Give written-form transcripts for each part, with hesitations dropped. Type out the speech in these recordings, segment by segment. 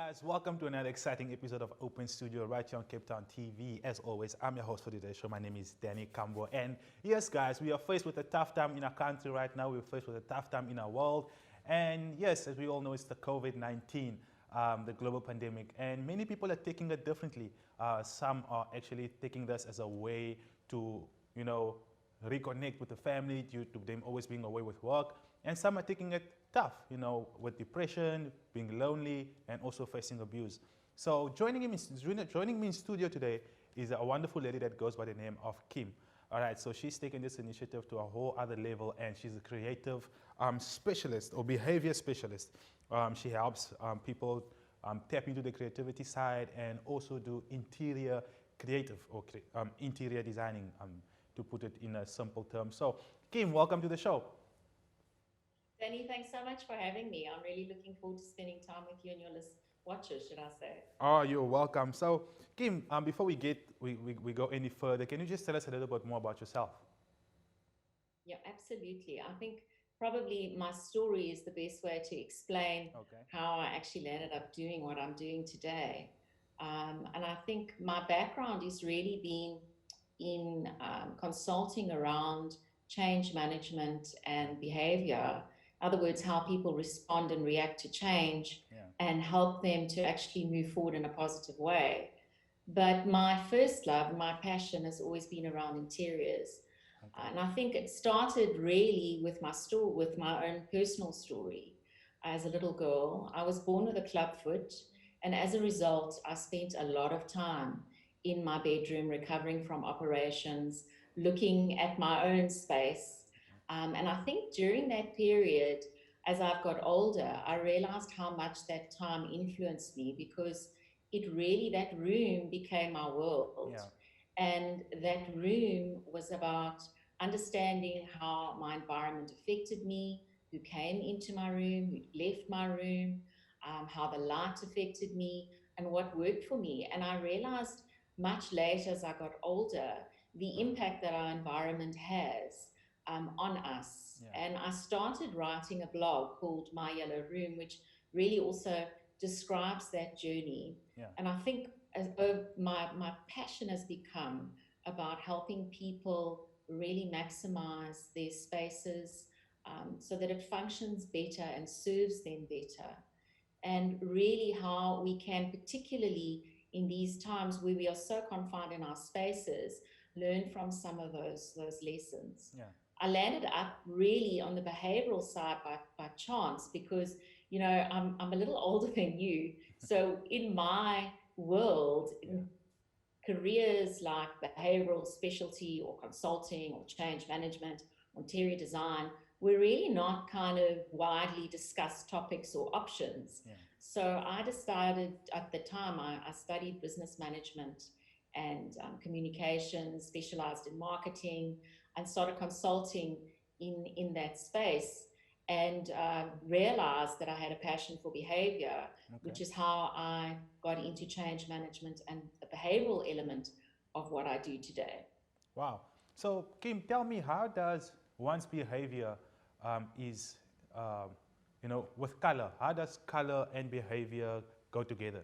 guys, welcome to another exciting episode of Open Studio right here on Cape Town TV. As always, I'm your host for today's show. My name is Danny Kambo. And yes, guys, we are faced with a tough time in our country right now. We're faced with a tough time in our world. And yes, as we all know, it's the COVID-19, the global pandemic. And many people are taking it differently. Some are actually taking this as a way to, reconnect with the family due to them always being away with work. And some are taking it tough, with depression, being lonely, and also facing abuse. So joining me in studio today is a wonderful lady that goes by the name of Kim. All right, so she's taken this initiative to a whole other level, and she's a creative specialist or behavior specialist. She helps people tap into the creativity side and also do interior creative or interior designing, to put it in a simple term. So, Kim, welcome to the show. Danny, thanks so much for having me. I'm really looking forward to spending time with you and your watchers, should I say. Oh, you're welcome. So, Kim, before we go any further, can you just tell us a little bit more about yourself? Yeah, absolutely. I think probably my story is the best way to explain how I actually landed up doing what I'm doing today. And I think my background is really been in consulting around change management and behavior. In other words, how people respond and react to change and help them to actually move forward in a positive way. But my first love, my passion has always been around interiors. And I think it started really with my own personal story. As a little girl, I was born with a club foot, and as a result, I spent a lot of time in my bedroom recovering from operations, looking at my own space. And I think during that period, as I've got older, I realized how much that time influenced me, because that room became my world. Yeah. And that room was about understanding how my environment affected me, who came into my room, who left my room, how the light affected me, and what worked for me. And I realized much later, as I got older, the impact that our environment has on us. Yeah. And I started writing a blog called My Yellow Room, which really also describes that journey. Yeah. And I think my passion has become about helping people really maximize their spaces so that it functions better and serves them better. And really how we can, particularly in these times where we are so confined in our spaces, learn from some of those lessons. Yeah. I landed up really on the behavioral side by chance, because I'm a little older than you. So in my world, careers like behavioral specialty or consulting or change management or interior design were really not kind of widely discussed topics or options. Yeah. So I decided at the time, I studied business management and communications, specialized in marketing, and started consulting in that space, and realized that I had a passion for behavior, which is how I got into change management and the behavioral element of what I do today. Wow. So Kim, tell me, how does one's behavior with color, how does color and behavior go together?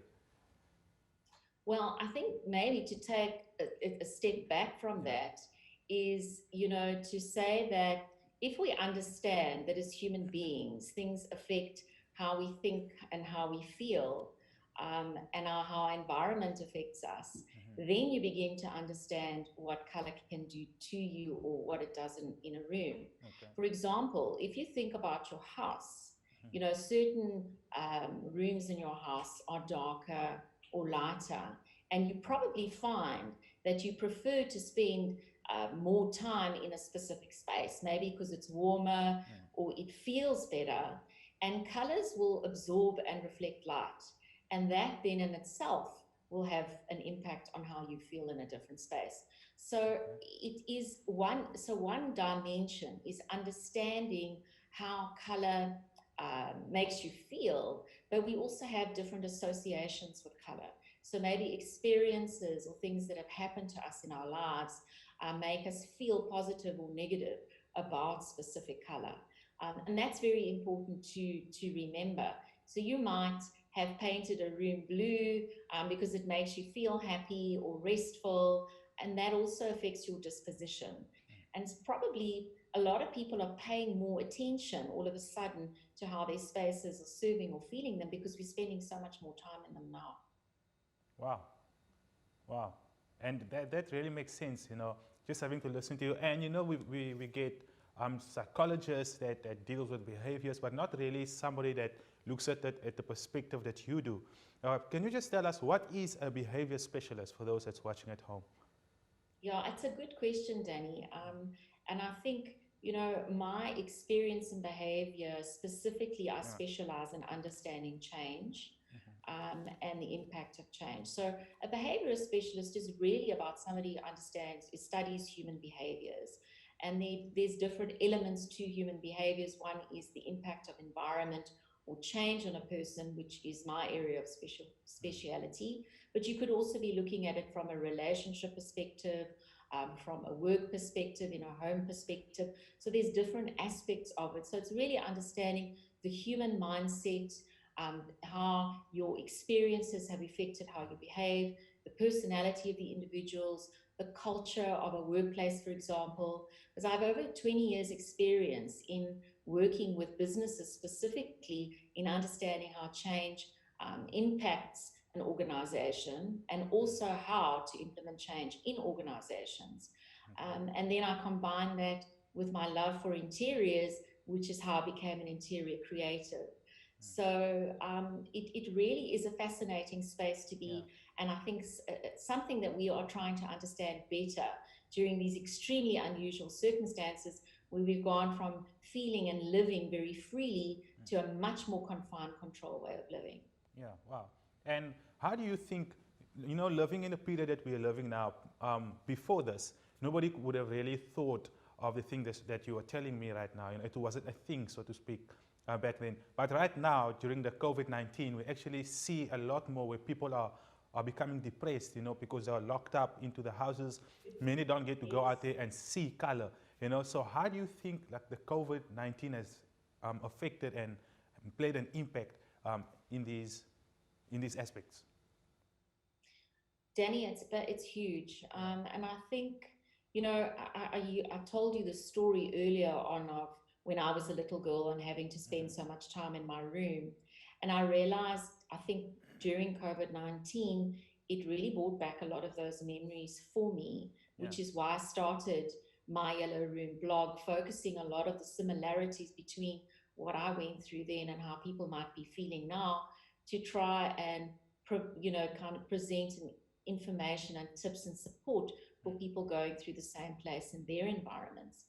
Well, I think maybe to take a step back from that is, to say that if we understand that as human beings, things affect how we think and how we feel, and how our environment affects us, then you begin to understand what color can do to you or what it does in a room. For example, if you think about your house, certain rooms in your house are darker or lighter, and you probably find that you prefer to spend more time in a specific space, maybe because it's warmer or it feels better, and colors will absorb and reflect light, and that then in itself will have an impact on how you feel in a different space. So it is one dimension is understanding how color makes you feel, but we also have different associations with color. So maybe experiences or things that have happened to us in our lives make us feel positive or negative about specific color. And that's very important to remember. So you might have painted a room blue because it makes you feel happy or restful, and that also affects your disposition. And probably a lot of people are paying more attention all of a sudden to how their spaces are serving or feeling them because we're spending so much more time in them now. Wow. Wow. And that really makes sense, just having to listen to you. And, we get psychologists that deals with behaviors, but not really somebody that looks at it at the perspective that you do. Can you just tell us what is a behavior specialist for those that's watching at home? Yeah, it's a good question, Danny. And I think, my experience in behavior, specifically, I specialize in understanding change and the impact of change. So a behavioral specialist is really about somebody who understands, studies human behaviors. And there's different elements to human behaviors. One is the impact of environment or change on a person, which is my area of speciality. But you could also be looking at it from a relationship perspective, from a work perspective, in a home perspective. So there's different aspects of it. So it's really understanding the human mindset, how your experiences have affected how you behave, the personality of the individuals, the culture of a workplace, for example. Because I have over 20 years experience in working with businesses, specifically in understanding how change impacts an organization, and also how to implement change in organizations. And then I combine that with my love for interiors, which is how I became an interior creative. So it really is a fascinating space to be. And I think it's something that we are trying to understand better during these extremely unusual circumstances, where we've gone from feeling and living very freely to a much more confined, controlled way of living. Yeah, wow. And how do you think, living in the period that we are living now, before this, nobody would have really thought of the thing that you are telling me right now. It wasn't a thing, so to speak, back then. But right now, during the COVID-19, we actually see a lot more where people are becoming depressed, because they are locked up into the houses. Many don't get to go out there and see color, So how do you think the COVID-19 has affected and played an impact in these aspects? Danny, it's huge. And I think, I told you the story earlier on of when I was a little girl and having to spend so much time in my room. And I realized, I think during COVID-19, it really brought back a lot of those memories for me, which is why I started my Yellow Room blog, focusing a lot of the similarities between what I went through then and how people might be feeling now, to try and, kind of present information and tips and support for people going through the same place in their environments.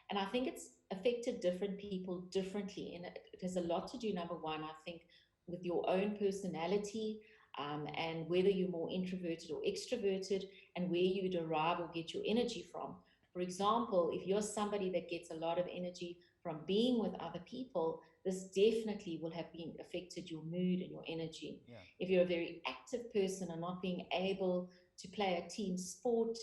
And I think it's affected different people differently. And it has a lot to do, number one, I think, with your own personality, and whether you're more introverted or extroverted, and where you derive or get your energy from. For example, if you're somebody that gets a lot of energy from being with other people, this definitely will have been affected your mood and your energy. If you're a very active person and not being able to play a team sport,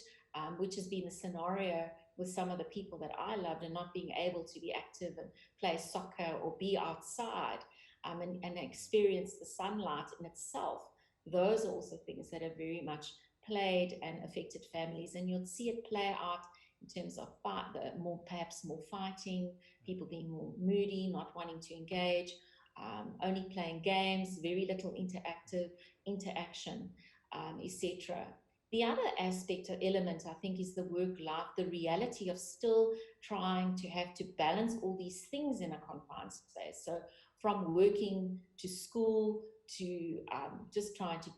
which has been the scenario with some of the people that I loved, and not being able to be active and play soccer or be outside, and experience the sunlight in itself, those are also things that have very much played and affected families. And you'll see it play out in terms of perhaps more fighting, people being more moody, not wanting to engage, only playing games, very little interaction, etc. The other aspect or element, I think, is the work life, the reality of still trying to have to balance all these things in a confined space. So from working to school to just trying to,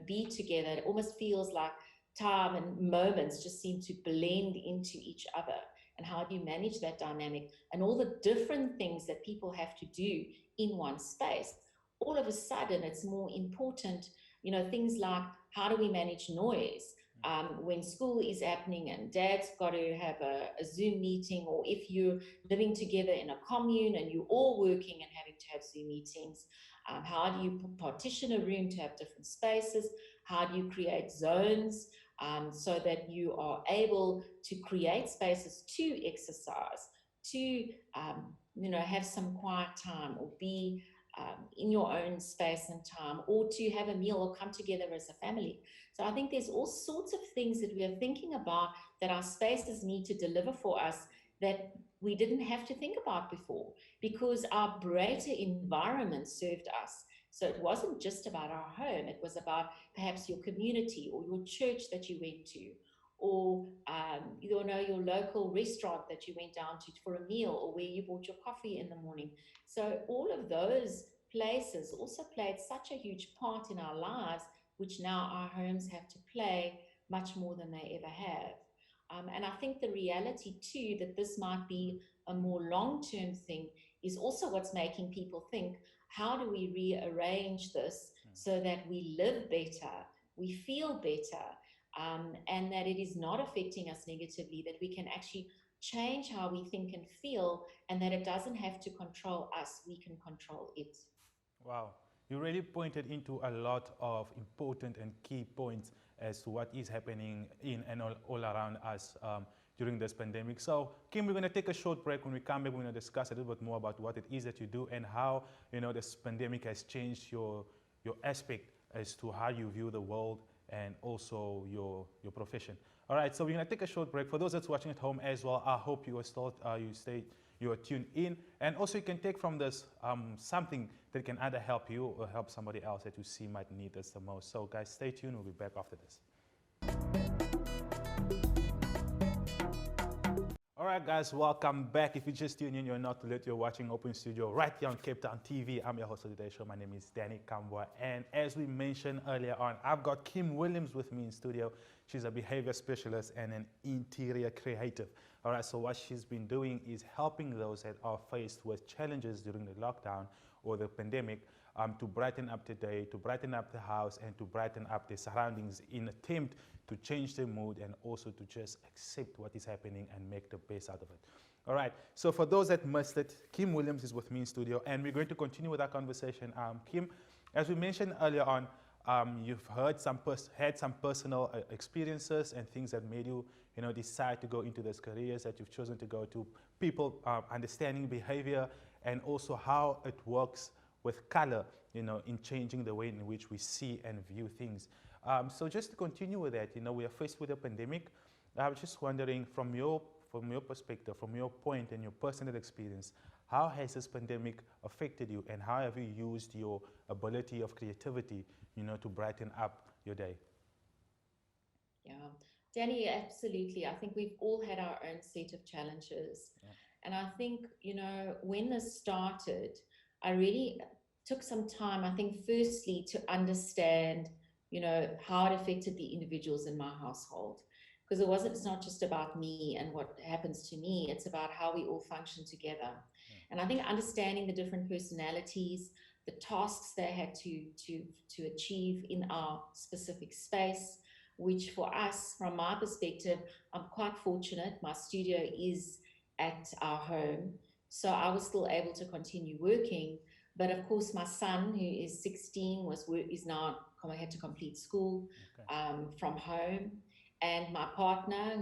be together, it almost feels like time and moments just seem to blend into each other. And how do you manage that dynamic and all the different things that people have to do in one space? All of a sudden, it's more important, things like, how do we manage noise when school is happening and dad's got to have a Zoom meeting, or if you're living together in a commune and you're all working and having to have Zoom meetings? How do you partition a room to have different spaces? How do you create zones so that you are able to create spaces to exercise, to have some quiet time, or be in your own space and time, or to have a meal or come together as a family. So I think there's all sorts of things that we are thinking about that our spaces need to deliver for us that we didn't have to think about before, because our greater environment served us. So it wasn't just about our home, it was about perhaps your community or your church that you went to, or you know, your local restaurant that you went down to for a meal, or where you bought your coffee in the morning. So all of those places also played such a huge part in our lives, which now our homes have to play much more than they ever have. And I think the reality too, that this might be a more long-term thing, is also what's making people think, how do we rearrange this so that we live better, we feel better, and that it is not affecting us negatively, that we can actually change how we think and feel, and that it doesn't have to control us, we can control it. Wow, you really pointed into a lot of important and key points as to what is happening in and all around us during this pandemic. So, Kim, we're going to take a short break. When we come back, we're going to discuss a little bit more about what it is that you do and how, you know, this pandemic has changed your aspect as to how you view the world and also your profession. All right, so we're going to take a short break. For those that's watching at home as well, I hope you are still you are tuned in, and also you can take from this something that can either help you or help somebody else that you see might need this the most. So guys, stay tuned. We'll be back after this. All right, guys, welcome back. If you just tuned in, you're not too late. You're watching Open Studio right here on Cape Town TV. I'm your host of today's show. My name is Danny Kambwa, and as we mentioned earlier on, I've got Kim Williams with me in studio. She's a behavior specialist and an interior creative. All right, so what she's been doing is helping those that are faced with challenges during the lockdown or the pandemic to brighten up the day, to brighten up the house, and to brighten up their surroundings in attempt to change their mood and also to just accept what is happening and make the best out of it. All right, so for those that missed it, Kim Williams is with me in studio, and we're going to continue with our conversation. Kim, as we mentioned earlier on, you've had some personal experiences and things that made you, decide to go into those careers that you've chosen to go to. People understanding behavior and also how it works with color, in changing the way in which we see and view things. So just to continue with that, we are faced with a pandemic. I was just wondering, from your perspective, from your point and your personal experience, how has this pandemic affected you, and how have you used your ability of creativity, to brighten up your day? Yeah, Danny, absolutely. I think we've all had our own set of challenges. Yeah. And I think, when this started, I really took some time, I think, firstly, to understand, how it affected the individuals in my household. Because it's not just about me and what happens to me, it's about how we all function together. Yeah. And I think understanding the different personalities, the tasks they had to achieve in our specific space, which for us, from my perspective, I'm quite fortunate. My studio is at our home, so I was still able to continue working. But of course, my son, who is 16, is now had to complete school from home. And my partner,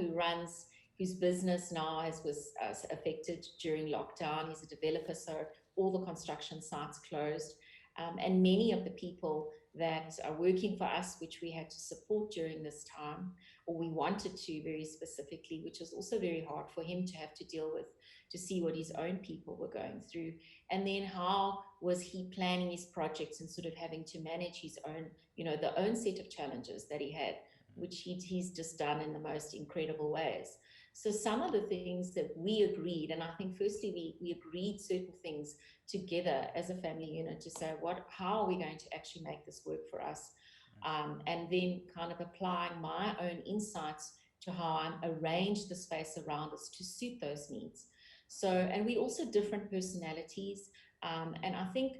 whose business now was affected during lockdown, he's a developer, so all the construction sites closed. And many of the people that are working for us, which we had to support during this time, or we wanted to very specifically, which was also very hard for him to have to deal with, to see what his own people were going through. And then how was he planning his projects and sort of having to manage his own, the own set of challenges that he had, which he's just done in the most incredible ways. So some of the things that we agreed, and I think firstly we agreed certain things together as a family unit to say, how are we going to actually make this work for us? And then kind of applying my own insights to how I arrange the space around us to suit those needs. So, and we also different personalities. And I think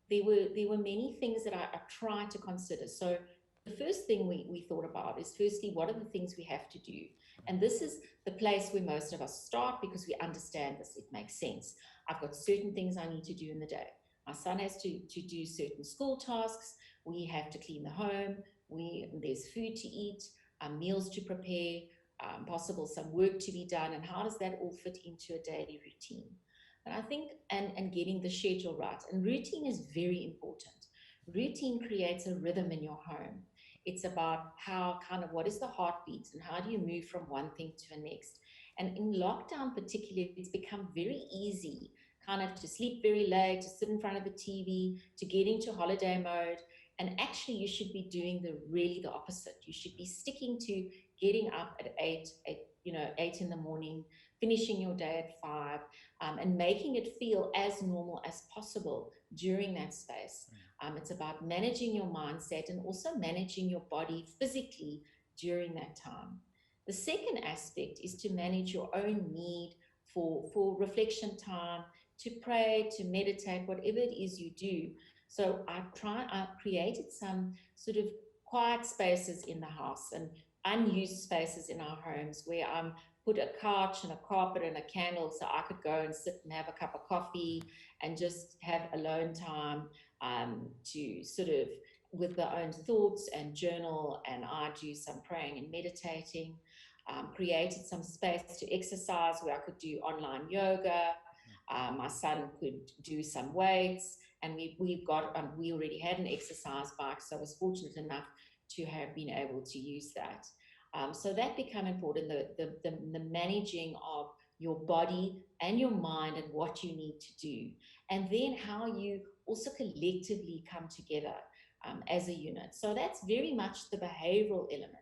there were many things that I tried to consider. So the first thing we thought about is, firstly, what are the things we have to do? And this is the place where most of us start, because we understand this, it makes sense. I've got certain things I need to do in the day. My son has to do certain school tasks. We have to clean the home. There's food to eat, meals to prepare, possible some work to be done. And how does that all fit into a daily routine? And I think, and getting the schedule right. And routine is very important. Routine creates a rhythm in your home. It's about how kind of what is the heartbeat and how do you move from one thing to the next. And in lockdown, particularly, it's become very easy kind of to sleep very late, to sit in front of the TV, to get into holiday mode. And actually, you should be doing really the opposite. You should be sticking to getting up at 8 in the morning, finishing your day at 5, and making it feel as normal as possible during that space. It's about managing your mindset and also managing your body physically during that time. The second aspect is to manage your own need for reflection time, to pray, to meditate, whatever it is you do. So I've created some sort of quiet spaces in the house and unused spaces in our homes where I'm put a couch and a carpet and a candle so I could go and sit and have a cup of coffee and just have alone time, to sort of with their own thoughts and journal, and I do some praying and meditating. Created some space to exercise where I could do online yoga. My son could do some weights, and we already had an exercise bike, so I was fortunate enough to have been able to use that. So that became important, the managing of your body and your mind and what you need to do, and then how you also collectively come together as a unit. So that's very much the behavioral element.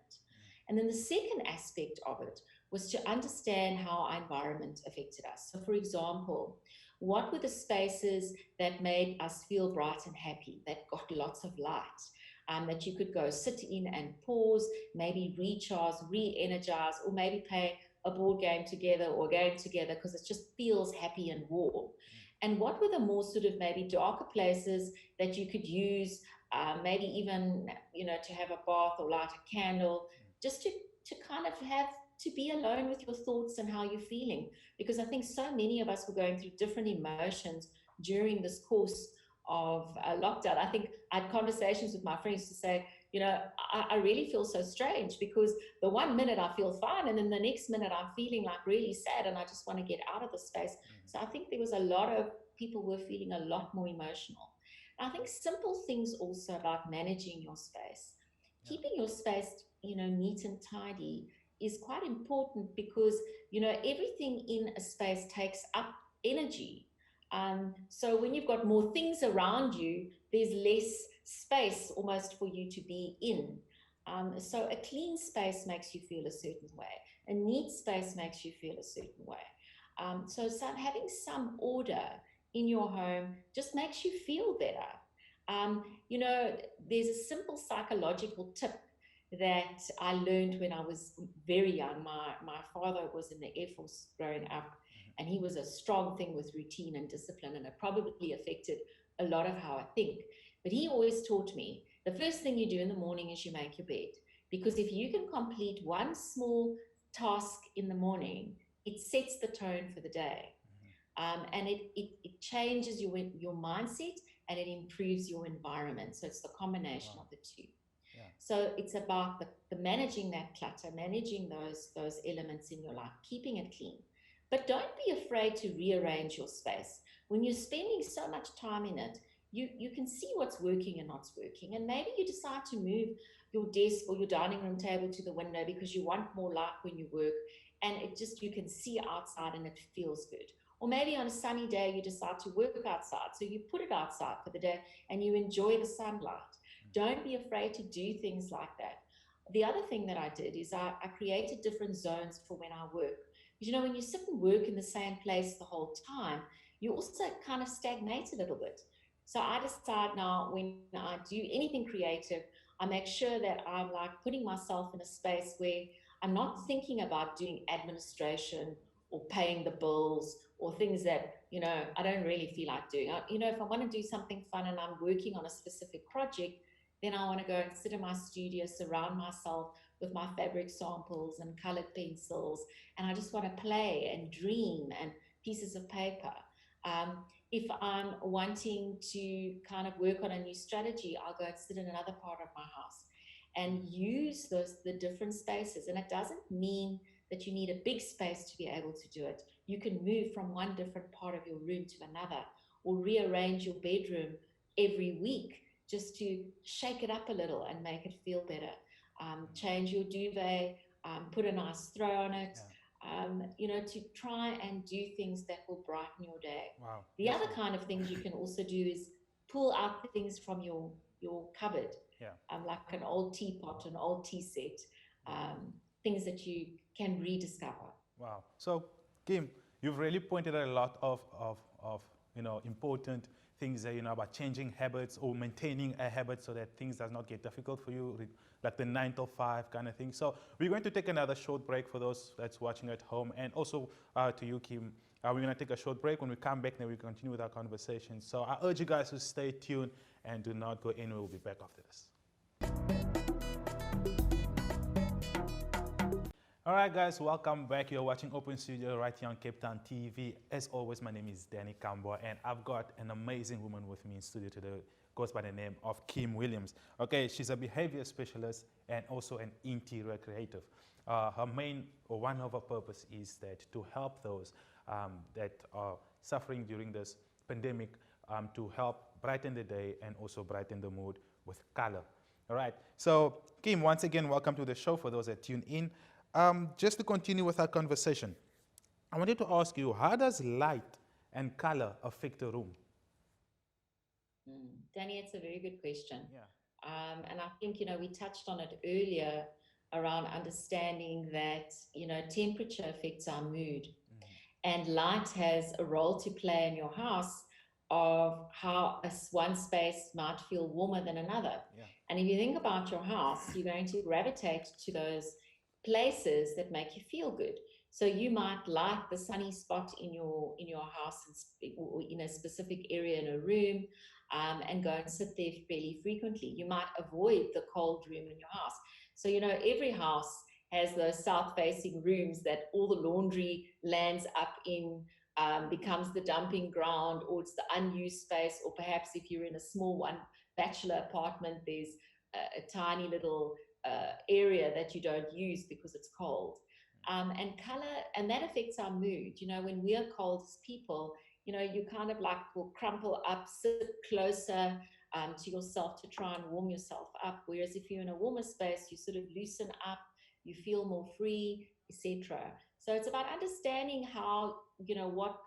And then the second aspect of it was to understand how our environment affected us. So for example, what were the spaces that made us feel bright and happy, that got lots of light, that you could go sit in and pause, maybe recharge, re-energize, or maybe play a board game together or a game together because it just feels happy and warm. And what were the more sort of maybe darker places that you could use, maybe even, to have a bath or light a candle, just to kind of have to be alone with your thoughts and how you're feeling. Because I think so many of us were going through different emotions during this course of lockdown. I think I had conversations with my friends to say, I really feel so strange because the one minute I feel fine and then the next minute I'm feeling like really sad and I just want to get out of the space. So I think there was a lot of people were feeling a lot more emotional. And I think simple things also about managing your space, keeping your space, neat and tidy is quite important because, everything in a space takes up energy. So when you've got more things around you, there's less space almost for you to be in. So a clean space makes you feel a certain way. A neat space makes you feel a certain way. So having some order in your home just makes you feel better. There's a simple psychological tip that I learned when I was very young. My father was in the Air Force growing up, and he was a strong thing with routine and discipline, and it probably affected a lot of how I think. But he always taught me, the first thing you do in the morning is you make your bed. Because if you can complete one small task in the morning, it sets the tone for the day. And it changes your mindset and it improves your environment. So it's the combination of the two. Yeah. So it's about the managing that clutter, managing those elements in your life, keeping it clean. But don't be afraid to rearrange your space. When you're spending so much time in it, you can see what's working and not working. And maybe you decide to move your desk or your dining room table to the window because you want more light when you work. And you can see outside and it feels good. Or maybe on a sunny day, you decide to work outside. So you put it outside for the day and you enjoy the sunlight. Don't be afraid to do things like that. The other thing that I did is I created different zones for when I work. Because, when you sit and work in the same place the whole time, you also kind of stagnate a little bit. So I decide now when I do anything creative, I make sure that I'm like putting myself in a space where I'm not thinking about doing administration or paying the bills or things that, I don't really feel like doing. If I want to do something fun and I'm working on a specific project, then I want to go and sit in my studio, surround myself with my fabric samples and colored pencils, and I just want to play and dream and pieces of paper. If I'm wanting to kind of work on a new strategy, I'll go and sit in another part of my house and use the different spaces. And it doesn't mean that you need a big space to be able to do it. you can move from one different part of your room to another, or rearrange your bedroom every week just to shake it up a little and make it feel better. Change your duvet, put a nice throw on it, to try and do things that will brighten your day. Wow. The other kind of things you can also do is pull out things from your cupboard, like an old teapot, an old tea set, things that you can rediscover. Wow. So, Kim, you've really pointed out a lot of important things that, about changing habits or maintaining a habit so that things does not get difficult for you, like the 9 to 5 kind of thing. So we're going to take another short break for those that's watching at home, and also to you, Kim. We're going to take a short break. When we come back, then we continue with our conversation. So I urge you guys to stay tuned and do not go anywhere. We'll be back after this. All right, guys, welcome back. You're watching Open Studio right here on Cape Town TV. As always, my name is Danny Kambo, and I've got an amazing woman with me in studio today. Goes by the name of Kim Williams. Okay, she's a behavior specialist and also an interior creative. Her main, or one of her purpose is that to help those that are suffering during this pandemic, to help brighten the day and also brighten the mood with color. All right, so Kim, once again, welcome to the show for those that tune in. Just to continue with our conversation, I wanted to ask you, how does light and color affect a room? Danny, it's a very good question. And I think, we touched on it earlier around understanding that, temperature affects our mood. And light has a role to play in your house of how one space might feel warmer than another. And if you think about your house, you're going to gravitate to those places that make you feel good. So you might like the sunny spot in your house, or in a specific area in a room, and go and sit there fairly frequently. You might avoid the cold room in your house. So, every house has those south-facing rooms that all the laundry lands up in, becomes the dumping ground, or it's the unused space, or perhaps if you're in a small one bachelor apartment, there's a tiny little area that you don't use because it's cold. And color, and that affects our mood. When we are cold as people, you kind of like will crumple up, sit closer to yourself to try and warm yourself up. Whereas if you're in a warmer space, you sort of loosen up, you feel more free, etc. So it's about understanding how,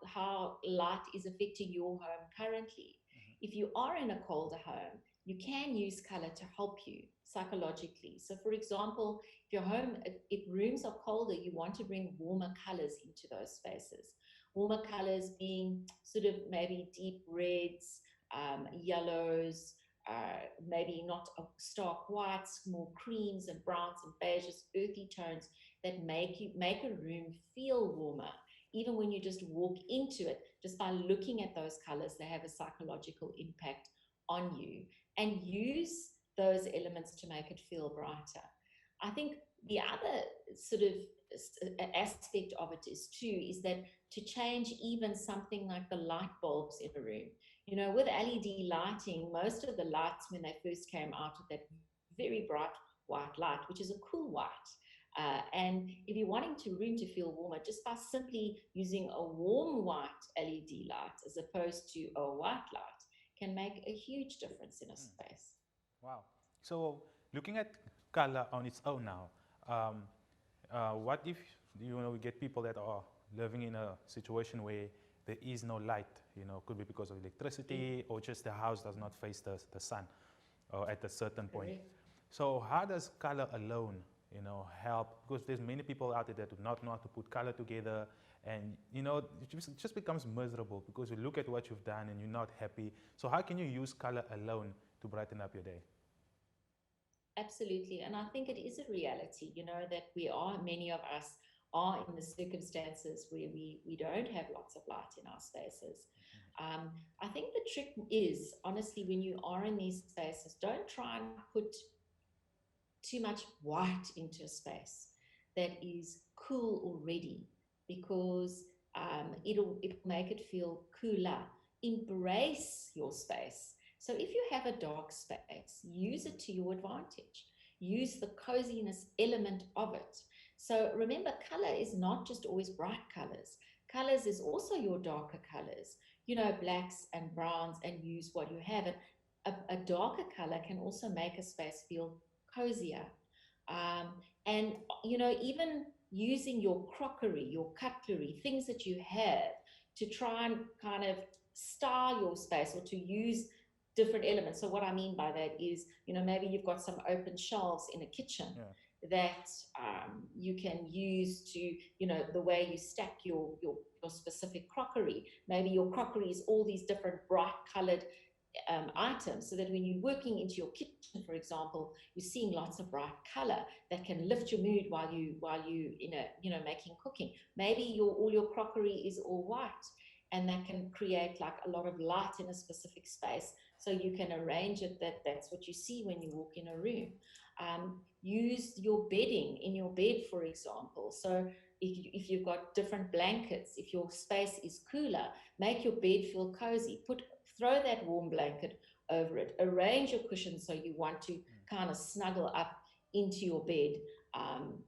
how light is affecting your home currently. If you are in a colder home, you can use color to help you psychologically. So for example, if your home, if rooms are colder, you want to bring warmer colors into those spaces. Warmer colors being sort of maybe deep reds, yellows, maybe not stark whites, more creams and browns and beiges, earthy tones that make a room feel warmer. Even when you just walk into it, just by looking at those colors, they have a psychological impact on you, and use those elements to make it feel brighter. I think the other sort of aspect of it is that to change even something like the light bulbs in a room. With LED lighting, most of the lights when they first came out with that very bright white light, which is a cool white. And if you're wanting to room to feel warmer, just by simply using a warm white LED light as opposed to a white light can make a huge difference in a space. Wow. So looking at color on its own now, what if we get people that are living in a situation where there is no light? Could be because of electricity or just the house does not face the sun at a certain point. So how does color alone, help? Because there's many people out there that do not know how to put color together, and it just becomes miserable because you look at what you've done and you're not happy. So how can you use color alone to brighten up your day? Absolutely. And I think it is a reality, that many of us are in the circumstances where we don't have lots of light in our spaces. I think the trick is, honestly, when you are in these spaces, don't try and put too much white into a space that is cool already, because it'll make it feel cooler. Embrace your space. So if you have a dark space, use it to your advantage. Use the coziness element of it. So remember, color is not just always bright colors. colors is also your darker colors, you know, blacks and browns, and use what you have. And a darker color can also make a space feel cozier. And, you know, even using your crockery, your cutlery, things that you have to try and kind of style your space or to use different elements. So what I mean by that is, you know, maybe you've got some open shelves in a kitchen that you can use to, you know, the way you stack your specific crockery. Maybe your crockery is all these different bright colored items, so that when you're working into your kitchen, for example, you're seeing lots of bright color that can lift your mood while you you know, making cooking. Maybe all your crockery is all white, and that can create like a lot of light in a specific space, so you can arrange it that's what you see when you walk in a room. Use your bedding in your bed, for example. So if you've got different blankets, if your space is cooler, make your bed feel cozy. Throw that warm blanket over it. Arrange your cushions so you want to kind of snuggle up into your bed,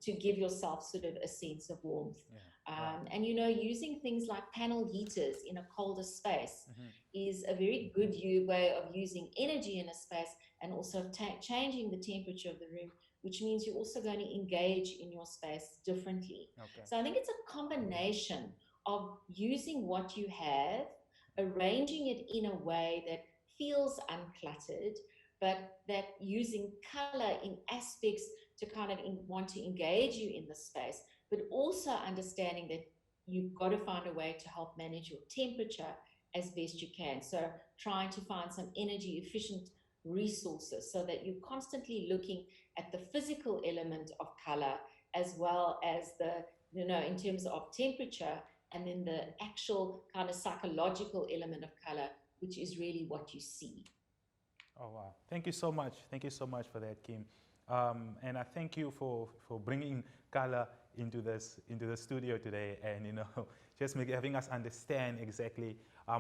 to give yourself sort of a sense of warmth. And, you know, using things like panel heaters in a colder space is a very good way of using energy in a space, and also changing the temperature of the room, which means you're also going to engage in your space differently. So I think it's a combination of using what you have, arranging it in a way that feels uncluttered, but that using color in aspects to kind of want to engage you in the space, but also understanding that you've got to find a way to help manage your temperature as best you can. So trying to find some energy efficient resources, so that you're constantly looking at the physical element of color, as well as the, you know, in terms of temperature, and then the actual kind of psychological element of color, which is really what you see. Oh, wow. Thank you so much. Thank you so much for that, Kim. And I thank you for bringing color into the studio today, and, you know, just having us understand exactly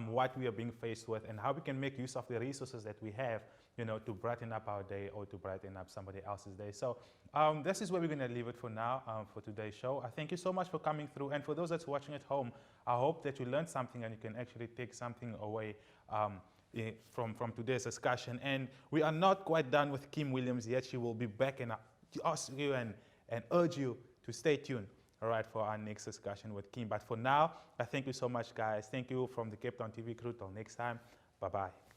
what we are being faced with, and how we can make use of the resources that we have, you know, to brighten up our day, or to brighten up somebody else's day. So this is where we're going to leave it for now, for today's show. I thank you so much for coming through. And for those that's watching at home, I hope that you learned something, and you can actually take something away from today's discussion. And we are not quite done with Kim Williams yet. She will be back, and ask you and urge you to stay tuned, all right, for our next discussion with Kim. But for now, I thank you so much, guys. Thank you from the Cape Town TV crew. Till next time, bye-bye.